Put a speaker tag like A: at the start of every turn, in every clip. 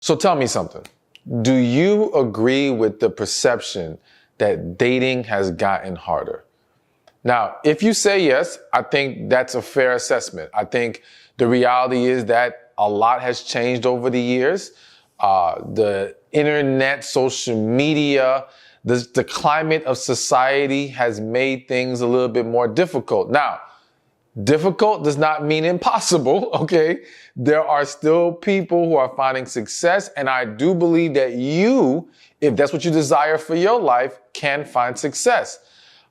A: So tell me something. Do you agree with the perception that dating has gotten harder? Now, if you say yes, I think that's a fair assessment. I think the reality is that a lot has changed over the years. The internet, social media, the climate of society has made things a little bit more difficult. Now, difficult does not mean impossible, okay? There are still people who are finding success, and I do believe that you, if that's what you desire for your life, can find success.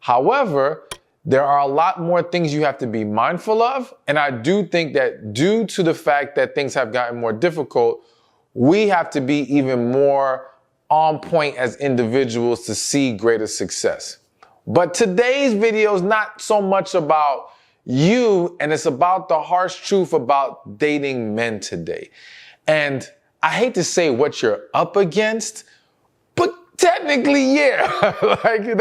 A: However, there are a lot more things you have to be mindful of, and I do think that due to the fact that things have gotten more difficult, we have to be even more on point as individuals to see greater success. But today's video is not so much about you, and it's about the harsh truth about dating men today. And I hate to say what you're up against, but technically, yeah, like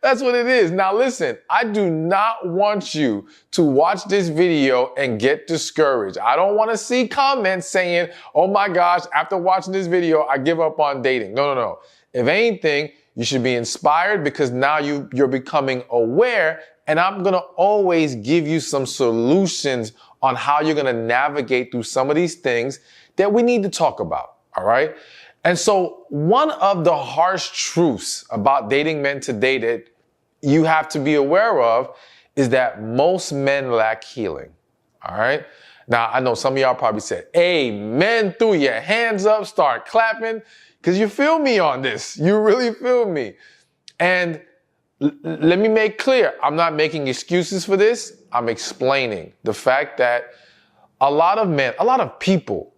A: that's what it is. Now listen, I do not want you to watch this video and get discouraged. I don't want to see comments saying, oh my gosh, after watching this video, I give up on dating. No. If anything, you should be inspired because now you're becoming aware, and I'm going to always give you some solutions on how you're going to navigate through some of these things that we need to talk about. All right. And so one of the harsh truths about dating men today that you have to be aware of is that most men lack healing. All right. Now, I know some of y'all probably said, amen, threw your hands up, start clapping, because you feel me on this. You really feel me. And let me make clear, I'm not making excuses for this. I'm explaining the fact that a lot of men, a lot of people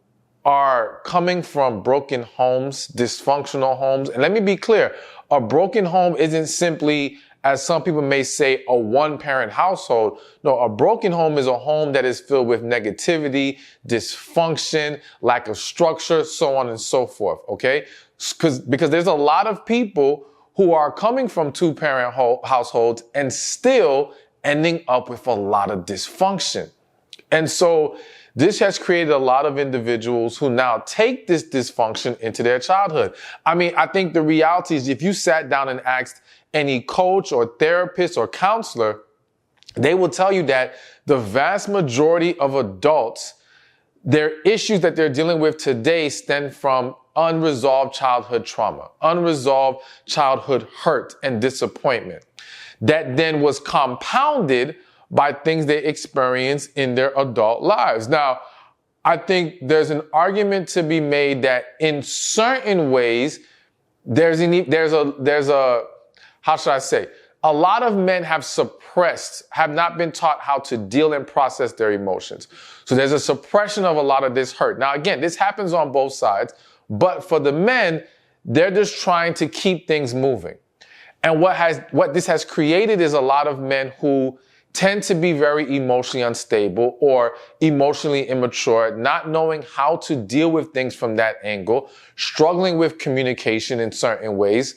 A: are coming from broken homes, dysfunctional homes. And let me be clear, a broken home isn't simply, as some people may say, a one-parent household. No, a broken home is a home that is filled with negativity, dysfunction, lack of structure, so on and so forth, okay? Because there's a lot of people who are coming from two-parent households and still ending up with a lot of dysfunction. And so this has created a lot of individuals who now take this dysfunction into their childhood. I mean, I think the reality is if you sat down and asked any coach or therapist or counselor, they will tell you that the vast majority of adults, their issues that they're dealing with today stem from unresolved childhood trauma, unresolved childhood hurt and disappointment that then was compounded by things they experienced in their adult lives. Now, I think there's an argument to be made that in certain ways, there's a, how should I say? A lot of men have not been taught how to deal and process their emotions. So there's a suppression of a lot of this hurt. Now, again, this happens on both sides. But for the men, they're just trying to keep things moving. And what this has created is a lot of men who tend to be very emotionally unstable or emotionally immature, not knowing how to deal with things from that angle, struggling with communication in certain ways,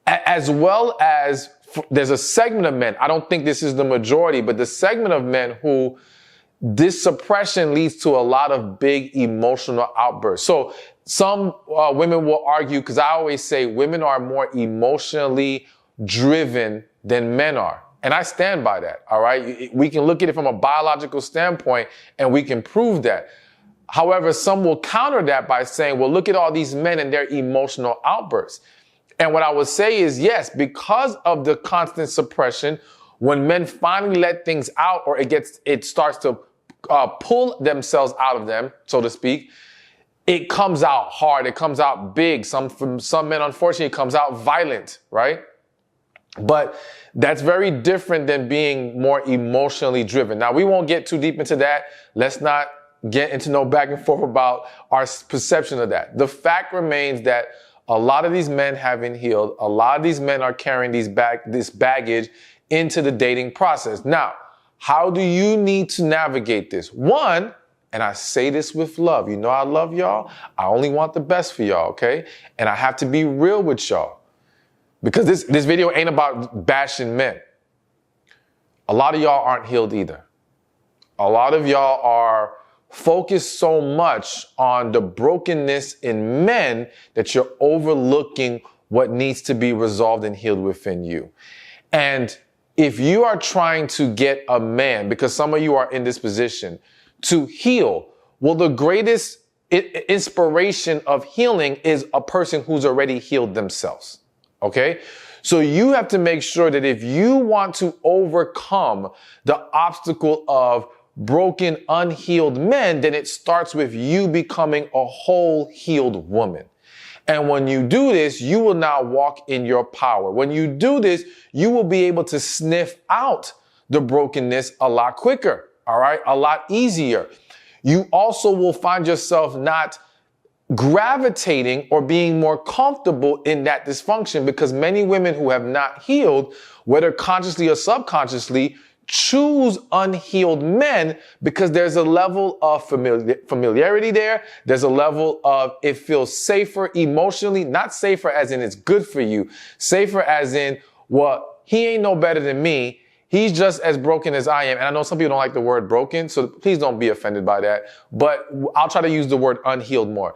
A: as well as there's a segment of men, I don't think this is the majority, but the segment of men who this suppression leads to a lot of big emotional outbursts. So some women will argue, because I always say women are more emotionally driven than men are. And I stand by that, all right? We can look at it from a biological standpoint and we can prove that. However, some will counter that by saying, well, look at all these men and their emotional outbursts. And what I would say is, yes, because of the constant suppression, when men finally let things out or it starts to pull themselves out of them, so to speak, it comes out hard. It comes out big. From some men, unfortunately, it comes out violent, right? But that's very different than being more emotionally driven. Now, we won't get too deep into that. Let's not get into no back and forth about our perception of that. The fact remains that a lot of these men haven't healed. A lot of these men are carrying this baggage into the dating process. Now, how do you need to navigate this? One, and I say this with love. You know I love y'all. I only want the best for y'all, okay? And I have to be real with y'all. Because this video ain't about bashing men. A lot of y'all aren't healed either. A lot of y'all are focus so much on the brokenness in men that you're overlooking what needs to be resolved and healed within you. And if you are trying to get a man, because some of you are in this position, to heal, well, the greatest inspiration of healing is a person who's already healed themselves. Okay? So you have to make sure that if you want to overcome the obstacle of broken, unhealed men, then it starts with you becoming a whole healed woman. And when you do this, you will now walk in your power. When you do this, you will be able to sniff out the brokenness a lot quicker, all right? A lot easier. You also will find yourself not gravitating or being more comfortable in that dysfunction, because many women who have not healed, whether consciously or subconsciously, choose unhealed men because there's a level of familiarity there. There's a level of it feels safer emotionally, not safer as in it's good for you, safer as in, well, he ain't no better than me. He's just as broken as I am. And I know some people don't like the word broken, so please don't be offended by that. But I'll try to use the word unhealed more.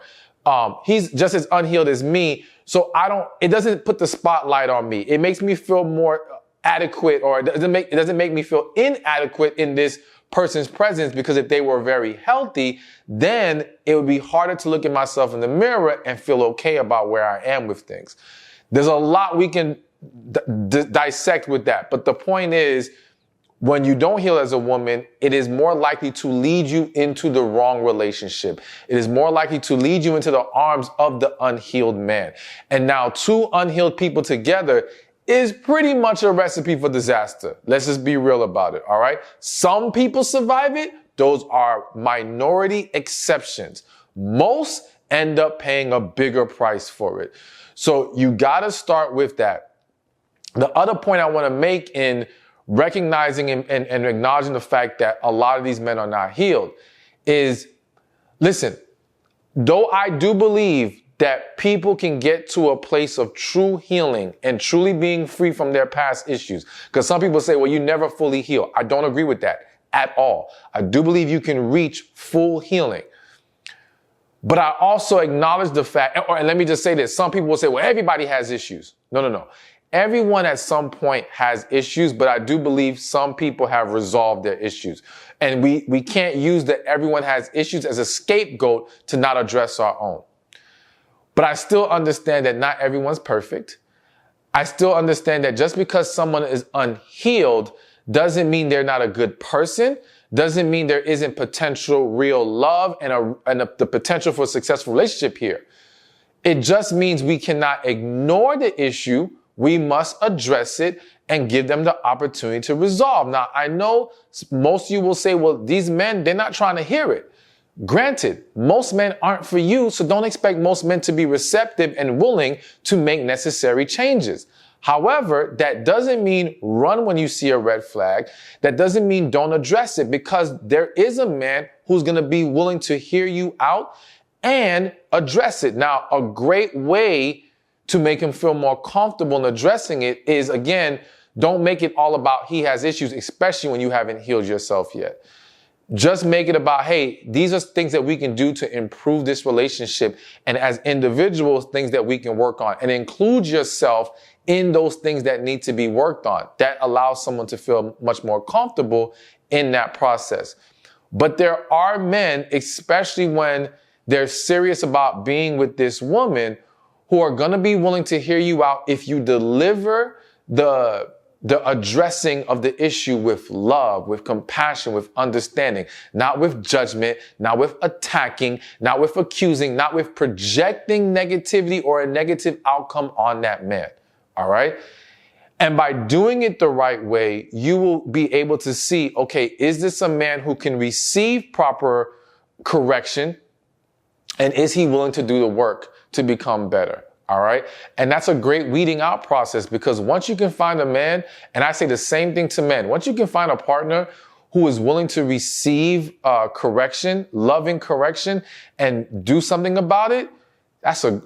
A: He's just as unhealed as me. So it doesn't put the spotlight on me. It makes me feel more adequate, or it doesn't make me feel inadequate in this person's presence, because if they were very healthy, then it would be harder to look at myself in the mirror and feel okay about where I am with things. There's a lot we can dissect with that. But the point is, when you don't heal as a woman, it is more likely to lead you into the wrong relationship. It is more likely to lead you into the arms of the unhealed man. And now two unhealed people together is pretty much a recipe for disaster. Let's just be real about it, all right? Some people survive it. Those are minority exceptions. Most end up paying a bigger price for it. So you got to start with that. The other point I want to make in recognizing and acknowledging the fact that a lot of these men are not healed is, listen, though I do believe that people can get to a place of true healing and truly being free from their past issues. Because some people say, well, you never fully heal. I don't agree with that at all. I do believe you can reach full healing. But I also acknowledge the fact, and let me just say this. Some people will say, well, everybody has issues. No. Everyone at some point has issues, but I do believe some people have resolved their issues. And we can't use that everyone has issues as a scapegoat to not address our own. But I still understand that not everyone's perfect. I still understand that just because someone is unhealed doesn't mean they're not a good person, doesn't mean there isn't potential real love and the potential for a successful relationship here. It just means we cannot ignore the issue. We must address it and give them the opportunity to resolve. Now, I know most of you will say, well, these men, they're not trying to hear it. Granted, most men aren't for you, so don't expect most men to be receptive and willing to make necessary changes. However, that doesn't mean run when you see a red flag. That doesn't mean don't address it, because there is a man who's going to be willing to hear you out and address it. Now, a great way to make him feel more comfortable in addressing it is, again, don't make it all about he has issues, especially when you haven't healed yourself yet. Just make it about, hey, these are things that we can do to improve this relationship. And as individuals, things that we can work on, and include yourself in those things that need to be worked on. That allows someone to feel much more comfortable in that process. But there are men, especially when they're serious about being with this woman, who are going to be willing to hear you out if you deliver the addressing of the issue with love, with compassion, with understanding, not with judgment, not with attacking, not with accusing, not with projecting negativity or a negative outcome on that man. All right. And by doing it the right way, you will be able to see, okay, is this a man who can receive proper correction? And is he willing to do the work to become better? All right. And that's a great weeding out process, because once you can find a man, and I say the same thing to men, once you can find a partner who is willing to receive correction, loving correction, and do something about it,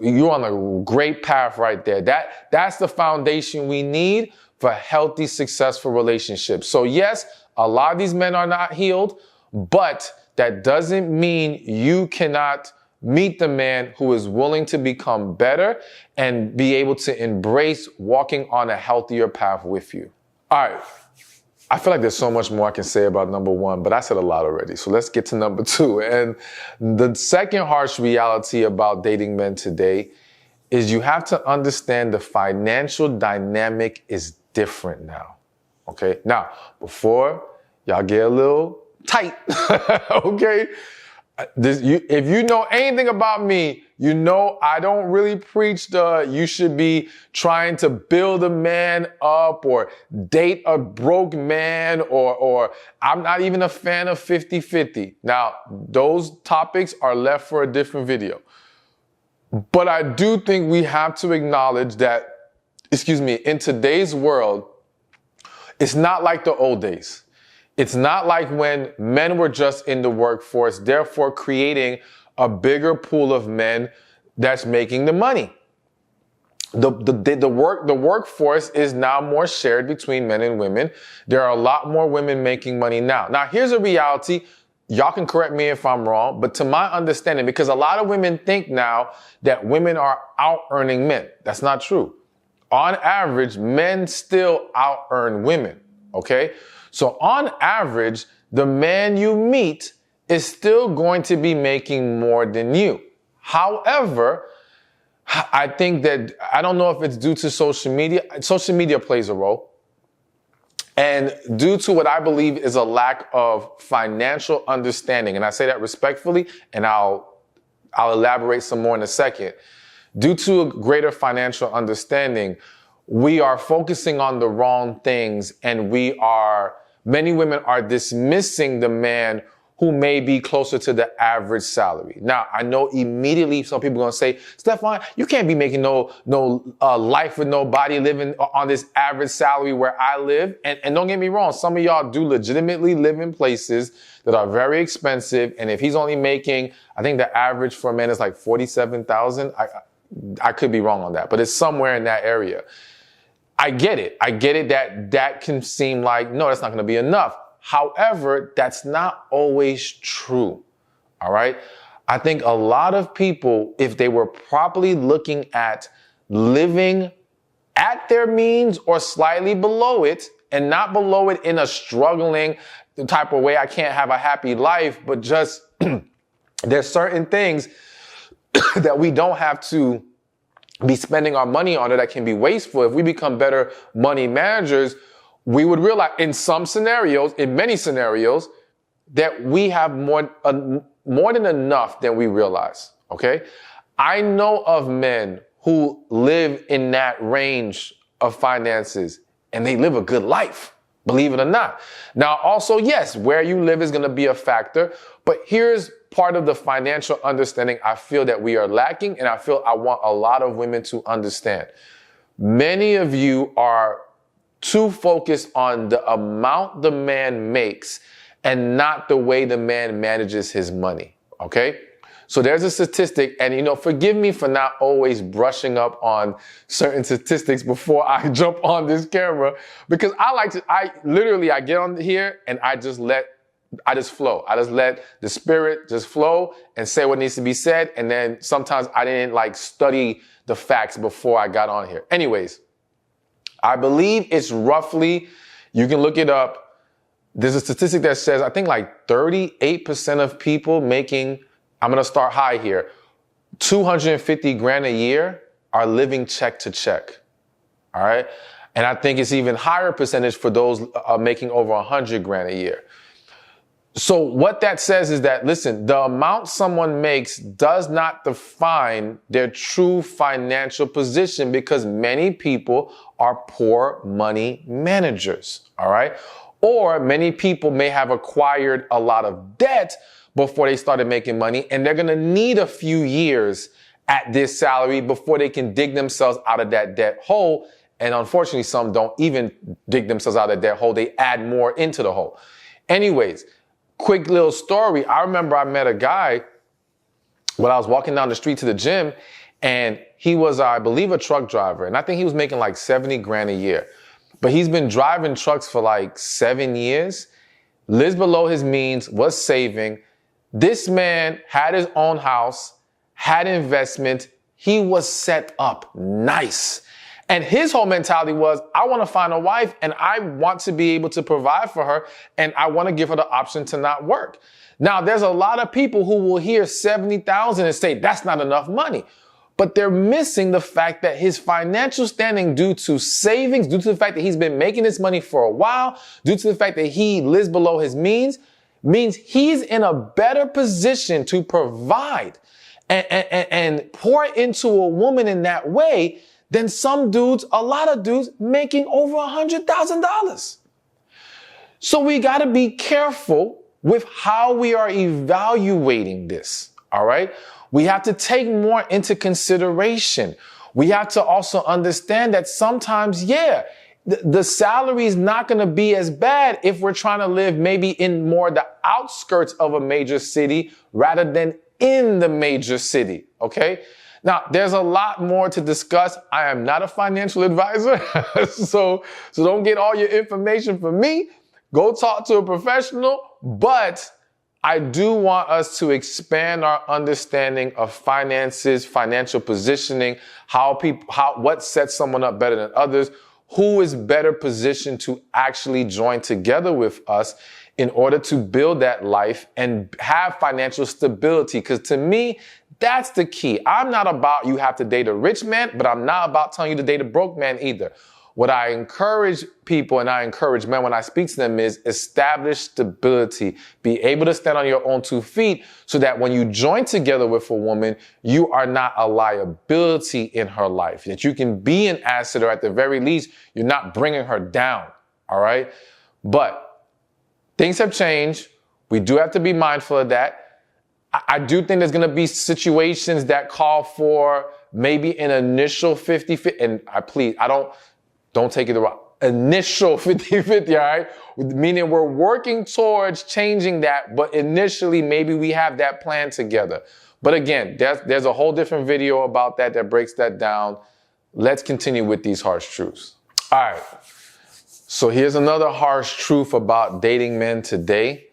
A: you're on a great path right there. That's the foundation we need for healthy, successful relationships. So yes, a lot of these men are not healed, but that doesn't mean you cannot meet the man who is willing to become better and be able to embrace walking on a healthier path with you. All right. I feel like there's so much more I can say about number one, but I said a lot already. So let's get to number two. And the second harsh reality about dating men today is you have to understand the financial dynamic is different now. Okay? Now, before y'all get a little tight, okay? If you know anything about me, you know I don't really preach you should be trying to build a man up or date a broke man or I'm not even a fan of 50-50. Now, those topics are left for a different video. But I do think we have to acknowledge that, in today's world, it's not like the old days. It's not like when men were just in the workforce, therefore creating a bigger pool of men that's making the money. The workforce is now more shared between men and women. There are a lot more women making money now. Now, here's a reality. Y'all can correct me if I'm wrong, but to my understanding, because a lot of women think now that women are out earning men. That's not true. On average, men still out earn women. Okay? So on average, the man you meet is still going to be making more than you. However, I think that, I don't know if it's due to social media. Social media plays a role. And due to what I believe is a lack of financial understanding, and I say that respectfully, and I'll elaborate some more in a second. Due to a greater financial understanding, we are focusing on the wrong things, and many women are dismissing the man who may be closer to the average salary. Now, I know immediately some people are going to say, Stephan, you can't be making no life with nobody living on this average salary where I live. And don't get me wrong, some of y'all do legitimately live in places that are very expensive. And if he's only making, I think the average for a man is like 47,000. I could be wrong on that, but it's somewhere in that area. I get it. That can seem like, no, that's not going to be enough. However, that's not always true. All right. I think a lot of people, if they were properly looking at living at their means or slightly below it, and not below it in a struggling type of way, I can't have a happy life, but just there's certain things that we don't have to be spending our money on, or that can be wasteful. If we become better money managers, we would realize in many scenarios, that we have more than enough than we realize. Okay. I know of men who live in that range of finances and they live a good life, believe it or not. Now, also, yes, where you live is going to be a factor, but here's part of the financial understanding I feel that we are lacking, and I want a lot of women to understand. Many of you are too focused on the amount the man makes and not the way the man manages his money. Okay? So there's a statistic, and forgive me for not always brushing up on certain statistics before I jump on this camera, because I get on here and I just flow. I just let the spirit just flow and say what needs to be said. And then sometimes I didn't study the facts before I got on here. Anyways, I believe it's roughly, you can look it up. There's a statistic that says, I think 38% of people making, I'm going to start high here, 250 grand a year are living check to check. All right. And I think it's even higher percentage for those making over 100 grand a year. So what that says is that, listen, the amount someone makes does not define their true financial position, because many people are poor money managers, all right? Or many people may have acquired a lot of debt before they started making money, and they're going to need a few years at this salary before they can dig themselves out of that debt hole. And unfortunately, some don't even dig themselves out of that debt hole. They add more into the hole. Anyways, quick little story. I remember I met a guy when I was walking down the street to the gym, and he was, I believe, a truck driver. And I think he was making 70 grand a year. But he's been driving trucks for 7 years, lives below his means, was saving, This man had his own house, had investment. He was set up nice. And his whole mentality was, I want to find a wife and I want to be able to provide for her and I want to give her the option to not work. Now, there's a lot of people who will hear 70,000 and say, that's not enough money. But they're missing the fact that his financial standing due to savings, due to the fact that he's been making this money for a while, due to the fact that he lives below his means he's in a better position to provide and pour into a woman in that way than some dudes, a lot of dudes making over $100,000. So we got to be careful with how we are evaluating this. All right. We have to take more into consideration. We have to also understand that sometimes, the salary is not going to be as bad if we're trying to live maybe in more the outskirts of a major city rather than in the major city. Okay. Now, there's a lot more to discuss. I am not a financial advisor, so don't get all your information from me. Go talk to a professional, but I do want us to expand our understanding of finances, financial positioning, what sets someone up better than others, who is better positioned to actually join together with us in order to build that life and have financial stability. Because to me, that's the key. I'm not about you have to date a rich man, but I'm not about telling you to date a broke man either. What I encourage people and I encourage men when I speak to them is establish stability. Be able to stand on your own 2 feet so that when you join together with a woman, you are not a liability in her life. That you can be an asset, or at the very least, you're not bringing her down. All right. But things have changed. We do have to be mindful of that. I do think there's going to be situations that call for maybe an initial 50-50. And don't take it the wrong. Initial 50-50, all right? Meaning we're working towards changing that, but initially maybe we have that plan together. But again, there's a whole different video about that breaks that down. Let's continue with these harsh truths. All right. So here's another harsh truth about dating men today.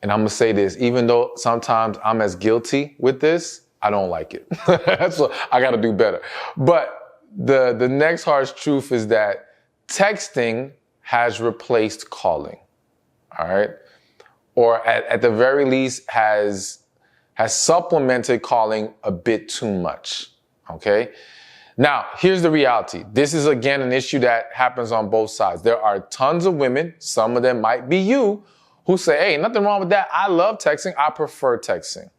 A: And I'm going to say this, even though sometimes I'm as guilty with this, I don't like it. So I got to do better. But the next harsh truth is that texting has replaced calling. All right. Or at the very least has supplemented calling a bit too much. Okay. Now, here's the reality. This is, again, an issue that happens on both sides. There are tons of women, some of them might be you, who say, hey, nothing wrong with that. I love texting. I prefer texting.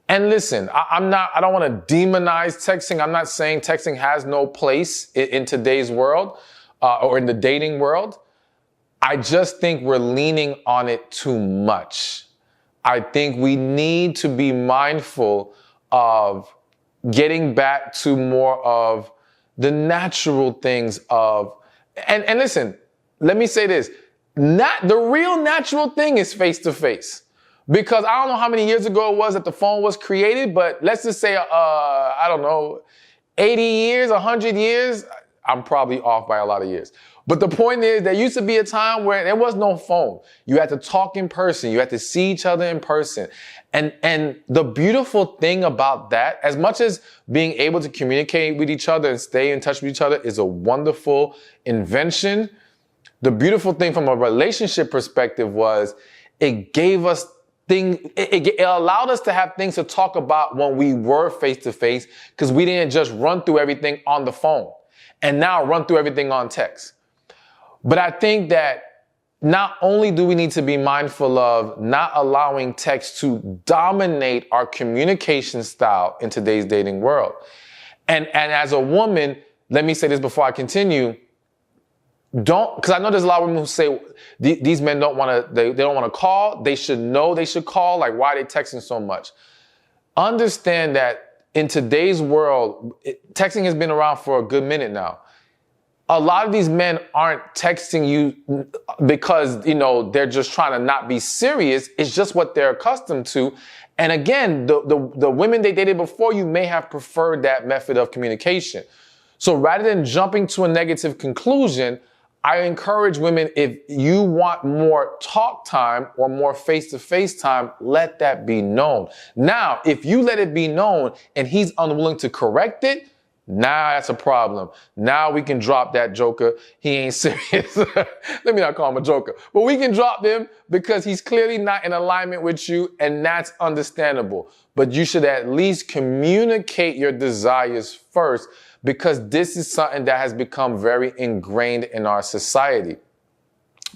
A: And listen, I don't want to demonize texting. I'm not saying texting has no place in today's world or in the dating world. I just think we're leaning on it too much. I think we need to be mindful of getting back to more of the natural things of, and listen, let me say this, the real natural thing is face to face. Because I don't know how many years ago it was that the phone was created, but let's just say, 80 years, 100 years. I'm probably off by a lot of years. But the point is, there used to be a time where there was no phone. You had to talk in person. You had to see each other in person. And the beautiful thing about that, as much as being able to communicate with each other and stay in touch with each other is a wonderful invention, the beautiful thing from a relationship perspective was it gave us it allowed us to have things to talk about when we were face to face, because we didn't just run through everything on the phone and now run through everything on text. But I think that not only do we need to be mindful of not allowing text to dominate our communication style in today's dating world. And as a woman, let me say this before I continue. Because I know there's a lot of women who say these men don't want to, they don't want to call. They should know they should call. Like, why are they texting so much? Understand that in today's world, texting has been around for a good minute now. A lot of these men aren't texting you because, they're just trying to not be serious. It's just what they're accustomed to. And again, the women they dated before you may have preferred that method of communication. So rather than jumping to a negative conclusion, I encourage women, if you want more talk time or more face-to-face time, let that be known. Now, if you let it be known and he's unwilling to correct it, now that's a problem. Now we can drop that joker. He ain't serious. Let me not call him a joker. But we can drop him because he's clearly not in alignment with you, and that's understandable. But you should at least communicate your desires first, because this is something that has become very ingrained in our society.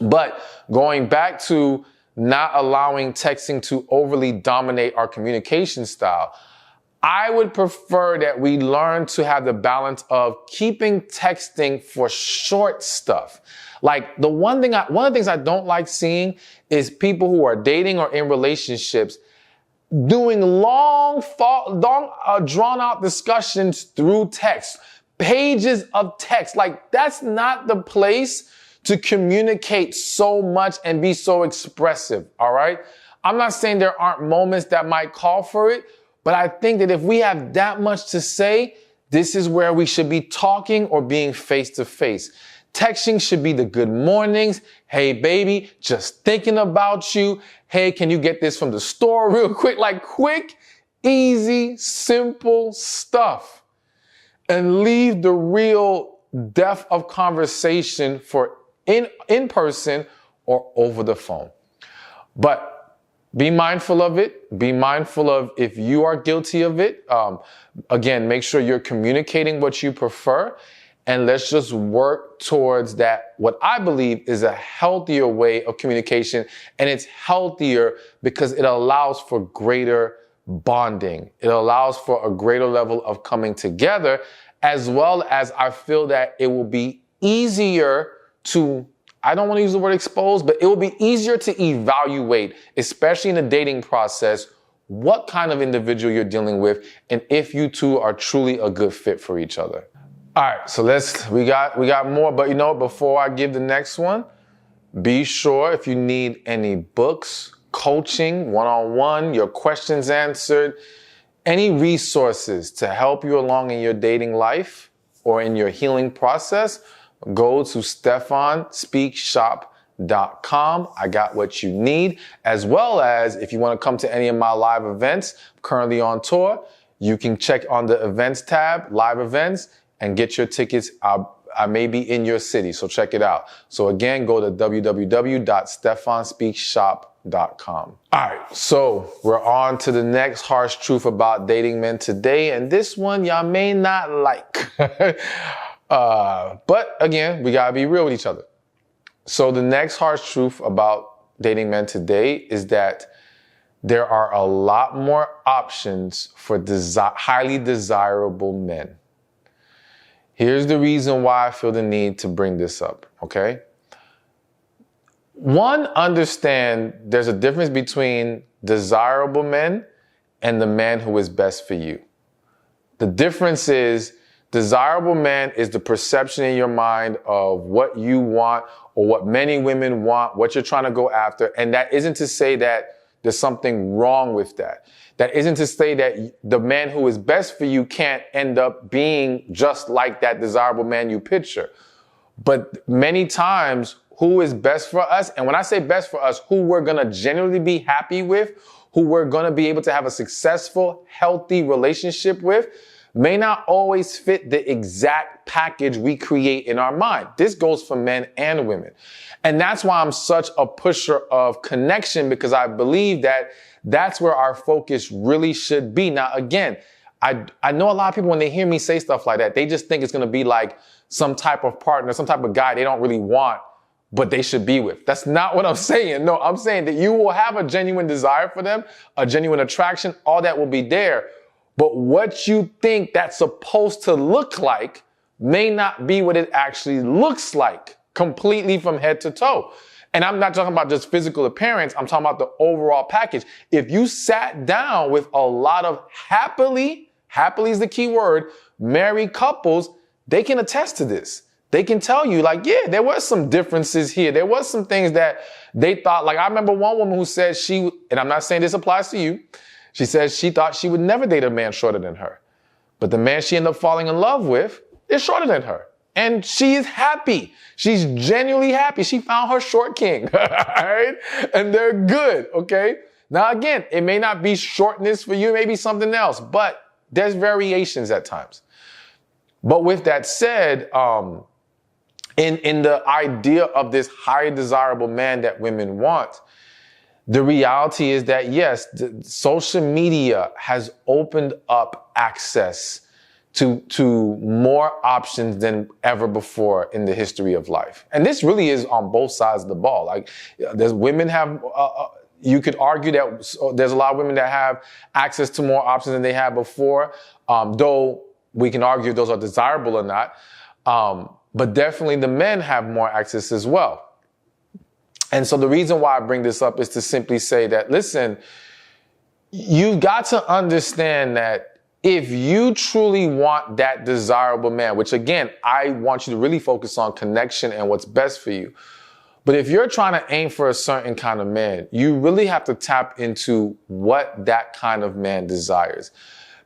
A: But going back to not allowing texting to overly dominate our communication style, I would prefer that we learn to have the balance of keeping texting for short stuff. Like one of the things I don't like seeing is people who are dating or in relationships doing long drawn out discussions through text, pages of text. Like, that's not the place to communicate so much and be so expressive. All right. I'm not saying there aren't moments that might call for it, but I think that if we have that much to say, this is where we should be talking or being face to face. Texting should be the good mornings. Hey, baby, just thinking about you. Hey, can you get this from the store real quick? Like quick, easy, simple stuff. And leave the real depth of conversation for in person or over the phone. But be mindful of it. Be mindful of if you are guilty of it. Again, make sure you're communicating what you prefer. And let's just work towards that, what I believe is a healthier way of communication. And it's healthier because it allows for greater bonding. It allows for a greater level of coming together, as well as I feel that it will be easier to, I don't want to use the word expose, but it will be easier to evaluate, especially in the dating process, what kind of individual you're dealing with and if you two are truly a good fit for each other. All right, so we got more, but before I give the next one, be sure if you need any books, coaching, one-on-one, your questions answered, any resources to help you along in your dating life or in your healing process, go to stephanspeakshop.com. I got what you need, as well as if you want to come to any of my live events, I'm currently on tour, you can check on the events tab, live events, and get your tickets. I may be in your city, so check it out. So again, go to www.stephanspeakshop.com. All right, so we're on to the next harsh truth about dating men today, and this one y'all may not like. But again, we gotta be real with each other. So the next harsh truth about dating men today is that there are a lot more options for highly desirable men. Here's the reason why I feel the need to bring this up, okay? One, understand there's a difference between desirable men and the man who is best for you. The difference is desirable man is the perception in your mind of what you want or what many women want, what you're trying to go after. And that isn't to say that there's something wrong with that. That isn't to say that the man who is best for you can't end up being just like that desirable man you picture. But many times, who is best for us, and when I say best for us, who we're going to genuinely be happy with, who we're going to be able to have a successful, healthy relationship with, may not always fit the exact package we create in our mind. This goes for men and women. And that's why I'm such a pusher of connection, because I believe that that's where our focus really should be. Now, again, I know a lot of people, when they hear me say stuff like that, they just think it's going to be like some type of partner, some type of guy they don't really want, but they should be with. That's not what I'm saying. No, I'm saying that you will have a genuine desire for them, a genuine attraction, all that will be there. But what you think that's supposed to look like may not be what it actually looks like, completely from head to toe. And I'm not talking about just physical appearance. I'm talking about the overall package. If you sat down with a lot of happily is the key word, married couples, they can attest to this. They can tell you, like, yeah, there was some differences here. There was some things that they thought, like, I remember one woman who said and I'm not saying this applies to you, she says she thought she would never date a man shorter than her. But the man she ended up falling in love with is shorter than her. And she is happy. She's genuinely happy. She found her short king, right? And they're good, okay? Now, again, it may not be shortness for you, it may be something else, but there's variations at times. But with that said, in the idea of this highly desirable man that women want, the reality is that, yes, social media has opened up access to more options than ever before in the history of life. And this really is on both sides of the ball. Like, there's women have, you could argue that there's a lot of women that have access to more options than they had before, though we can argue if those are desirable or not. But definitely the men have more access as well. And so the reason why I bring this up is to simply say that, listen, you've got to understand that if you truly want that desirable man, which again, I want you to really focus on connection and what's best for you. But if you're trying to aim for a certain kind of man, you really have to tap into what that kind of man desires.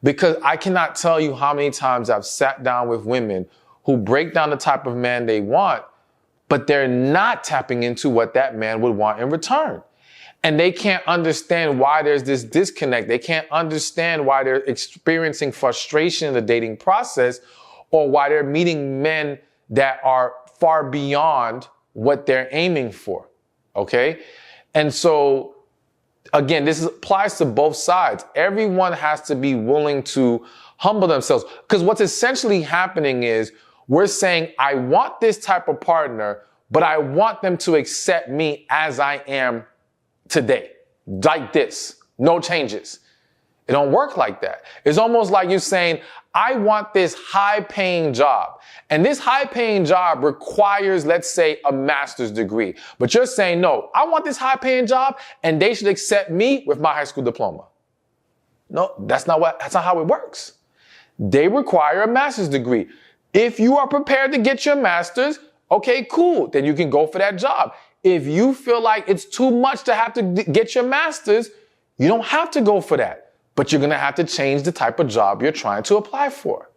A: Because I cannot tell you how many times I've sat down with women who break down the type of man they want, but they're not tapping into what that man would want in return. And they can't understand why there's this disconnect. They can't understand why they're experiencing frustration in the dating process, or why they're meeting men that are far beyond what they're aiming for. Okay? And so, again, this applies to both sides. Everyone has to be willing to humble themselves. Because what's essentially happening is we're saying, I want this type of partner, but I want them to accept me as I am today, like this, no changes. It don't work like that. It's almost like you saying, I want this high-paying job. And this high-paying job requires, let's say, a master's degree. But you're saying, no, I want this high-paying job, and they should accept me with my high school diploma. No, that's not how it works. They require a master's degree. If you are prepared to get your master's, okay, cool. Then you can go for that job. If you feel like it's too much to have to get your master's, you don't have to go for that. But you're going to have to change the type of job you're trying to apply for.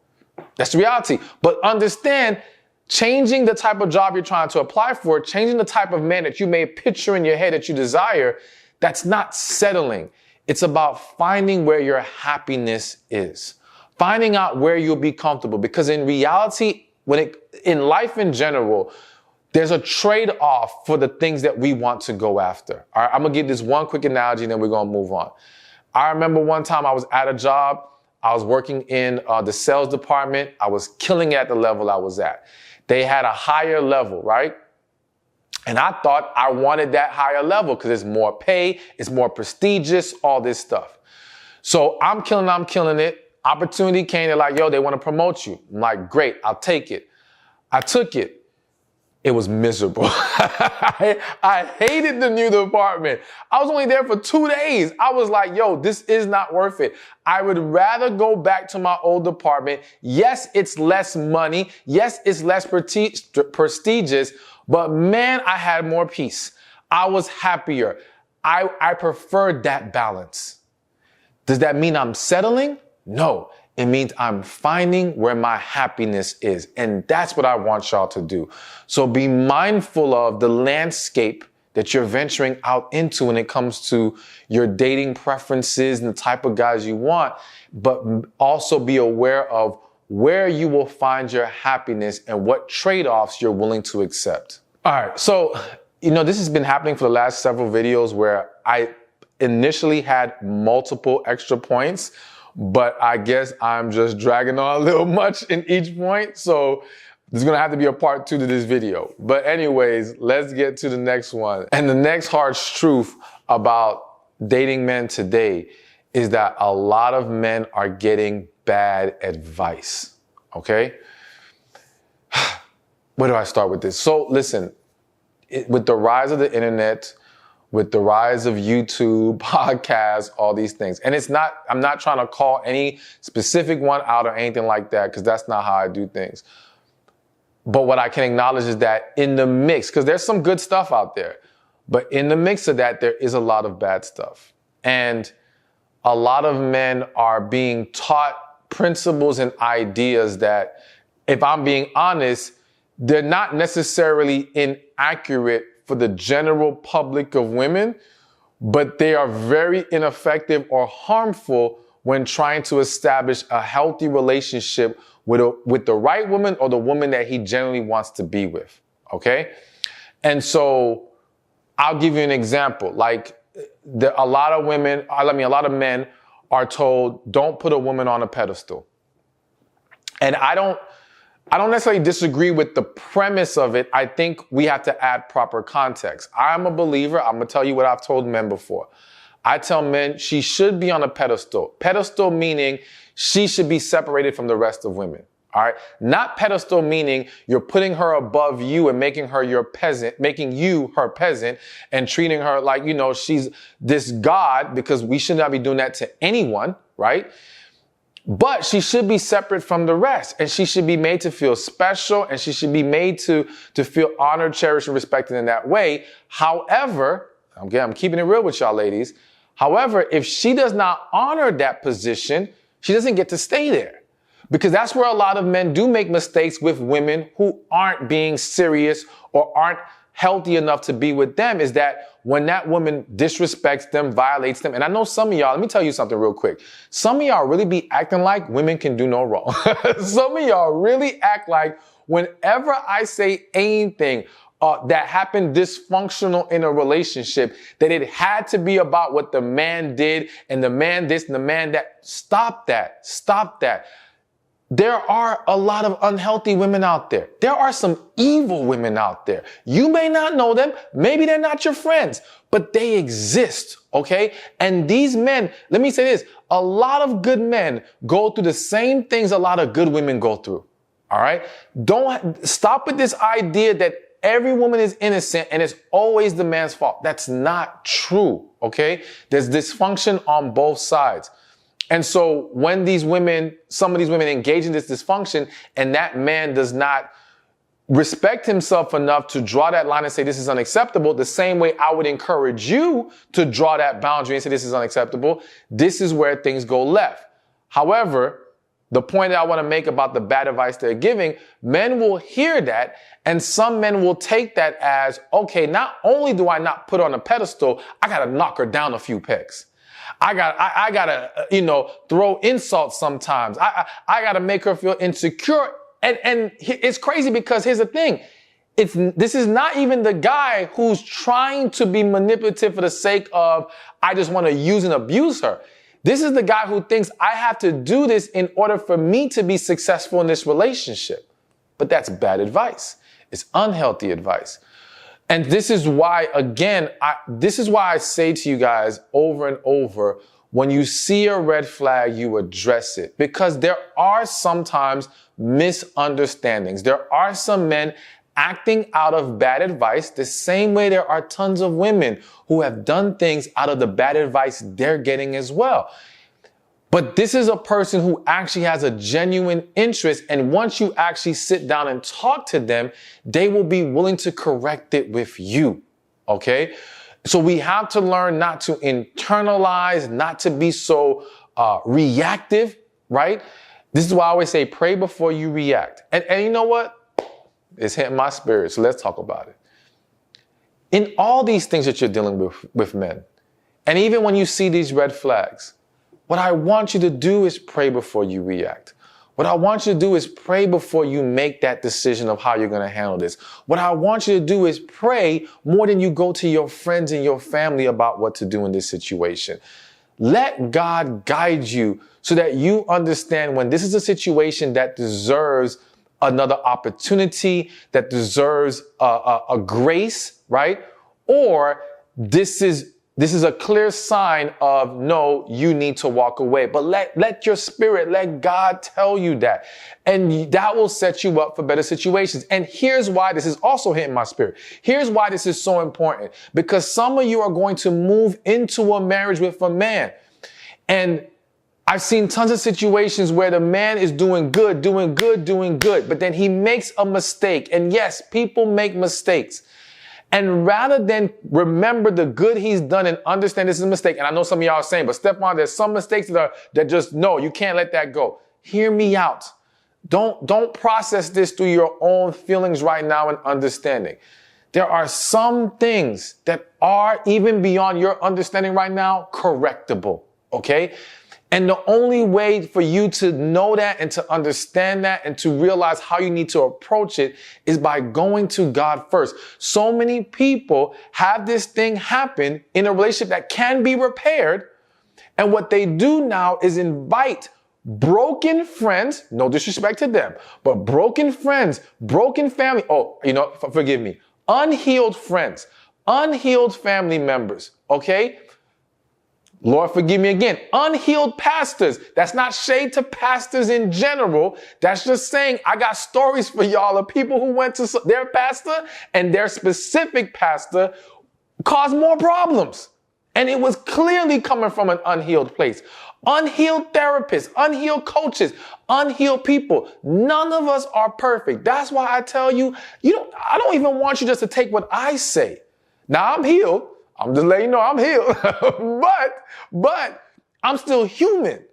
A: That's the reality. But understand, changing the type of job you're trying to apply for, changing the type of man that you may picture in your head that you desire, that's not settling. It's about finding where your happiness is. Finding out where you'll be comfortable. Because in reality, in life in general, there's a trade-off for the things that we want to go after. All right, I'm going to give this one quick analogy and then we're going to move on. I remember one time I was at a job. I was working in the sales department. I was killing at the level I was at. They had a higher level, right? And I thought I wanted that higher level because it's more pay, it's more prestigious, all this stuff. So I'm killing it. Opportunity came, they're like, yo, they want to promote you. I'm like, great, I'll take it. I took it. It was miserable. I hated the new department. I was only there for 2 days. I was like, yo, this is not worth it. I would rather go back to my old department. Yes, it's less money. Yes, it's less prestigious, but man, I had more peace. I was happier. I preferred that balance. Does that mean I'm settling? No. It means I'm finding where my happiness is. And that's what I want y'all to do. So be mindful of the landscape that you're venturing out into when it comes to your dating preferences and the type of guys you want, but also be aware of where you will find your happiness and what trade-offs you're willing to accept. All right. So, this has been happening for the last several videos where I initially had multiple extra points, but I guess I'm just dragging on a little much in each point. So there's going to have to be a part 2 to this video. But anyways, let's get to the next one. And the next harsh truth about dating men today is that a lot of men are getting bad advice. Okay? Where do I start with this? So listen, with the rise of the internet, with the rise of YouTube, podcasts, all these things. And I'm not trying to call any specific one out or anything like that, because that's not how I do things. But what I can acknowledge is that in the mix, because there's some good stuff out there, but in the mix of that, there is a lot of bad stuff. And a lot of men are being taught principles and ideas that, if I'm being honest, they're not necessarily inaccurate for the general public of women, but they are very ineffective or harmful when trying to establish a healthy relationship with the right woman or the woman that he generally wants to be with. Okay? And so I'll give you an example. Like a lot of men are told, don't put a woman on a pedestal. And I don't necessarily disagree with the premise of it. I think we have to add proper context. I'm a believer. I'm going to tell you what I've told men before. I tell men she should be on a pedestal. Pedestal meaning she should be separated from the rest of women. All right. Not pedestal meaning you're putting her above you and making her your peasant, making you her peasant and treating her like, she's this god, because we should not be doing that to anyone. Right. But she should be separate from the rest, and she should be made to feel special, and she should be made to feel honored, cherished, and respected in that way. However, I'm keeping it real with y'all ladies. However, if she does not honor that position, she doesn't get to stay there. Because that's where a lot of men do make mistakes with women who aren't being serious or aren't healthy enough to be with them, is that when that woman disrespects them, violates them. And I know some of y'all, let me tell you something real quick. Some of y'all really be acting like women can do no wrong. Some of y'all really act like whenever I say anything that happened dysfunctional in a relationship, that it had to be about what the man did and the man this and the man that. Stop that. Stop that. There are a lot of unhealthy women out there. There are some evil women out there. You may not know them. Maybe they're not your friends, but they exist. Okay. And these men, let me say this, a lot of good men go through the same things a lot of good women go through. All right. Don't stop with this idea that every woman is innocent and it's always the man's fault. That's not true. Okay. There's dysfunction on both sides. And so when some of these women engage in this dysfunction and that man does not respect himself enough to draw that line and say this is unacceptable, the same way I would encourage you to draw that boundary and say this is unacceptable, this is where things go left. However, the point that I want to make about the bad advice they're giving, men will hear that, and some men will take that as, okay, not only do I not put her on a pedestal, I got to knock her down a few pegs. I gotta, throw insults sometimes. I gotta make her feel insecure. And it's crazy because here's the thing. This is not even the guy who's trying to be manipulative for the sake of, I just want to use and abuse her. This is the guy who thinks I have to do this in order for me to be successful in this relationship. But that's bad advice. It's unhealthy advice. And this is why, again, I say to you guys over and over, when you see a red flag, you address it. Because there are sometimes misunderstandings. There are some men acting out of bad advice, the same way there are tons of women who have done things out of the bad advice they're getting as well. But this is a person who actually has a genuine interest. And once you actually sit down and talk to them, they will be willing to correct it with you. Okay. So we have to learn not to internalize, not to be so reactive, right? This is why I always say, pray before you react. And you know what? It's hitting my spirit. So let's talk about it. In all these things that you're dealing with men, and even when you see these red flags, what I want you to do is pray before you react. What I want you to do is pray before you make that decision of how you're going to handle this. What I want you to do is pray more than you go to your friends and your family about what to do in this situation. Let God guide you so that you understand when this is a situation that deserves another opportunity, that deserves a grace, right? Or this is a clear sign of, no, you need to walk away. But let your spirit, let God tell you that. And that will set you up for better situations. And here's why this is also hitting my spirit. Here's why this is so important. Because some of you are going to move into a marriage with a man. And I've seen tons of situations where the man is doing good, but then he makes a mistake. And yes, people make mistakes. And rather than remember the good he's done and understand this is a mistake, and I know some of y'all are saying, but Stephan, there's some mistakes that just, no, you can't let that go. Hear me out. Don't process this through your own feelings right now and understanding. There are some things that are even beyond your understanding right now, correctable, okay? And the only way for you to know that and to understand that and to realize how you need to approach it is by going to God first. So many people have this thing happen in a relationship that can be repaired. And what they do now is invite broken friends, no disrespect to them, but broken friends, broken family. Oh, forgive me. Unhealed friends, unhealed family members, okay? Lord, forgive me again. Unhealed pastors. That's not shade to pastors in general. That's just saying I got stories for y'all of people who went to their pastor and their specific pastor caused more problems. And it was clearly coming from an unhealed place. Unhealed therapists, unhealed coaches, unhealed people. None of us are perfect. That's why I tell you, I don't even want you just to take what I say. Now I'm healed. I'm just letting you know I'm healed. but I'm still human.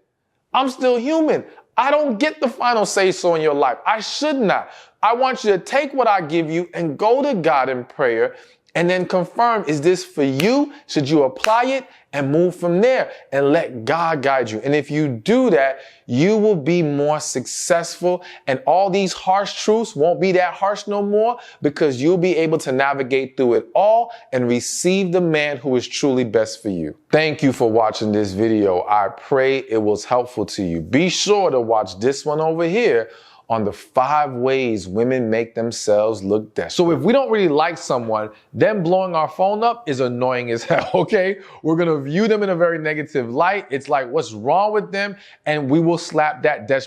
A: I'm still human. I don't get the final say so in your life. I should not. I want you to take what I give you and go to God in prayer and then confirm, is this for you? Should you apply it and move from there and let God guide you? And if you do that, you will be more successful and all these harsh truths won't be that harsh no more because you'll be able to navigate through it all and receive the man who is truly best for you. Thank you for watching this video. I pray it was helpful to you. Be sure to watch this one over here on the 5 ways women make themselves look desperate. So if we don't really like someone, them blowing our phone up is annoying as hell, okay? We're gonna view them in a very negative light. It's like, what's wrong with them? And we will slap that desperate